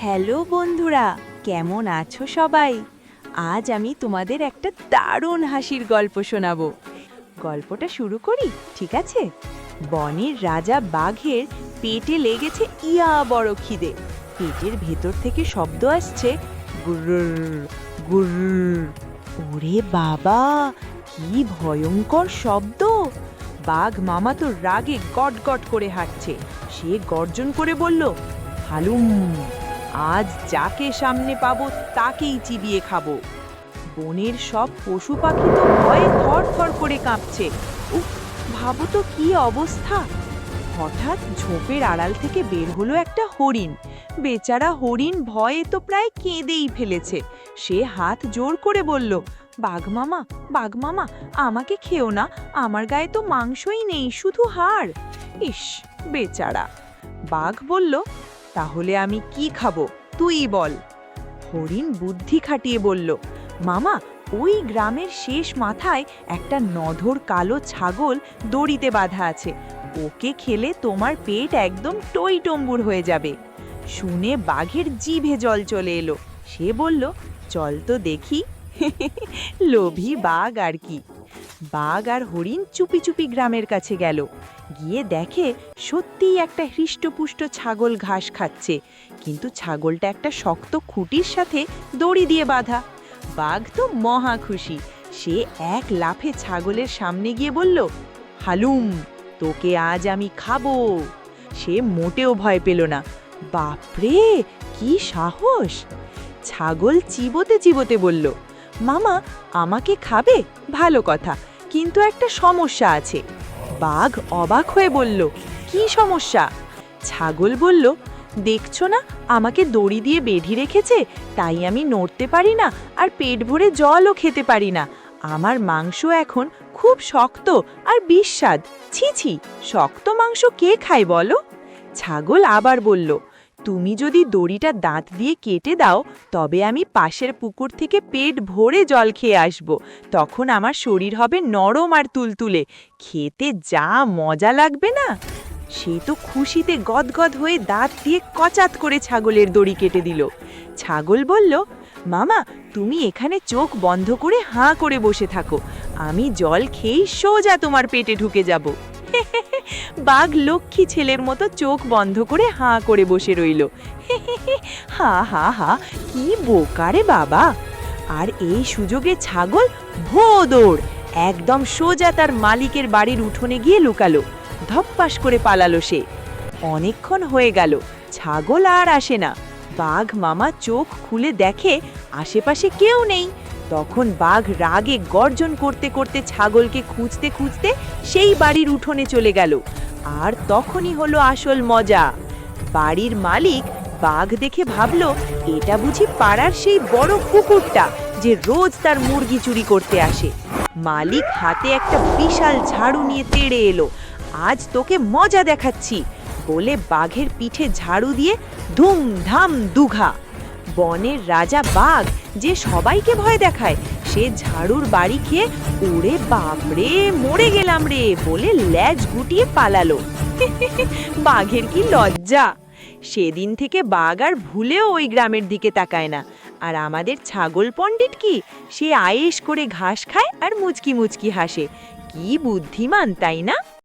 Hello বন্ধুরা, কেমন আছো সবাই? আজ আমি তোমাদের একটা দারুণ হাসির গল্প শোনাবো। গল্পটা শুরু করি, ঠিক আছে? বনের রাজা বাঘের পেটে লেগেছে ইয়া বড় খিদে। পেটের ভেতর থেকে শব্দ আসছে, গুরর গুরর। ওরে বাবা, কি ভয়ঙ্কর শব্দ! বাঘ মামা তো রাগে গটগট করে হাঁটছে। সে গর্জন করে বলল, হালুম, আজ যাকে সামনে পাবো তাকেই চিবিয়ে খাবো। বনের সব পশু পাখি তো ভয়ে থরথর করে কাঁপছে। উফ, ভাবো তো কি অবস্থা! হঠাৎ ঝোপের আড়াল থেকে বের হলো একটা হরিণ। বেচারা হরিণ ভয়ে তো প্রায় কেঁদেই ফেলেছে। সে হাত জোর করে বলল, বাঘ মামা, বাঘ মামা, আমাকে খেও না, আমার গায়ে তো মাংসই নেই, শুধু হাড়। ইস, বেচারা। বাঘ বলল, তাহলে আমি কি খাবো, তুই বল। হরিণ বুদ্ধি খাটিয়ে বলল, মামা, ওই গ্রামের শেষ মাথায় একটা নধর কালো ছাগল দড়িতে বাঁধা আছে। ওকে খেলে তোমার পেট একদম টইটম্বুর হয়ে যাবে। শুনে বাঘের জিভে জল চলে এলো। সে বলল, চল তো দেখি। লোভী বাঘ আর কি। বাঘ আর হরিণ চুপি চুপি গ্রামের কাছে গেল। গিয়ে দেখে সত্যিই একটা হৃষ্টপুষ্ট ছাগল ঘাস খাচ্ছে, কিন্তু ছাগলটা একটা শক্ত খুঁটির সাথে দড়ি দিয়ে বাঁধা। বাঘ তো মহা খুশি। সে এক লাফে ছাগলের সামনে গিয়ে বলল, হালুম, তোকে আজ আমি খাবো। সে মোটেও ভয় পেল না। বাপরে, কি সাহস! ছাগল চিবোতে চিবোতে বলল, মামা, আমাকে খাবে? ভালো কথা, কিন্তু একটা সমস্যা আছে। বাঘ অবাক হয়ে বলল, কি সমস্যা? ছাগল বলল, দেখছো না, আমাকে দড়ি দিয়ে বেঁধে রেখেছে, তাই আমি নড়তে পারি না আর পেট ভরে জলও খেতে পারি না। আমার মাংস এখন খুব শক্ত আর বিস্বাদ। ছি ছি, শক্ত মাংস কে খায় বলো? ছাগল আবার বলল, তুমি যদি দড়িটা দাঁত দিয়ে কেটে দাও, তবে আমি পাশের পুকুর থেকে পেট ভরে জল খেয়ে আসব। তখন আমার শরীর হবে নরম আর তুলতুলে, খেতে যা মজা লাগবে না। সে তো খুশিতে গদগদ হয়ে দাঁত দিয়ে কচাত করে ছাগলের দড়ি কেটে দিল। ছাগল বলল, মামা, তুমি এখানে চোখ বন্ধ করে হাঁ করে বসে থাকো, আমি জল খেয়েই সোজা তোমার পেটে ঢুকে যাব। বাঘ লক্ষ্মী ছেলের মতো চোখ বন্ধ করে হাঁ করে বসে রইল। হা হা হা, কি বোকারে বাবা! আর এই সুযোগে ছাগল ভো দৌড় একদম সোজা তার মালিকের বাড়ির উঠোনে গিয়ে লুকালো। ধপ্পাস করে পালালো সে। অনেকক্ষণ হয়ে গেল, ছাগল আর আসে না। বাঘ মামা চোখ খুলে দেখে আশেপাশে কেউ নেই। তখন বাঘ রাগে গর্জন করতে করতে ছাগলকে খুঁজতে খুঁজতে সেই বাড়ির উঠোনে চলে গেল। আর তখনই হলো আসল মজা। বাড়ির মালিক বাঘ দেখে ভাবল, এটা বুঝি পাড়ার সেই বড় কুকুরটা যে রোজ তার মুরগি চুরি করতে আসে। মালিক হাতে একটা বিশাল ঝাড়ু নিয়ে তেড়ে এলো। আজ তোকে মজা দেখাচ্ছি বলে বাঘের পিঠে ঝাড়ু দিয়ে ধুমধাম দুঘা। বনের রাজা বাঘ যে সবাইকে ভয় দেখায়, সে ঝাড়ুর বাড়ি খেয়ে ওরে বাপরে, মরে গেলাম রে বলে ল্যাজ গুটিয়ে পালালো। বাঘের কি লজ্জা! সেদিন থেকে বাঘ আর ভুলেও ওই গ্রামের দিকে তাকায় না। আর আমাদের ছাগল পণ্ডিত কি, সে আয়েশ করে ঘাস খায় আর মুচকি মুচকি হাসে। কি বুদ্ধিমান, তাই না?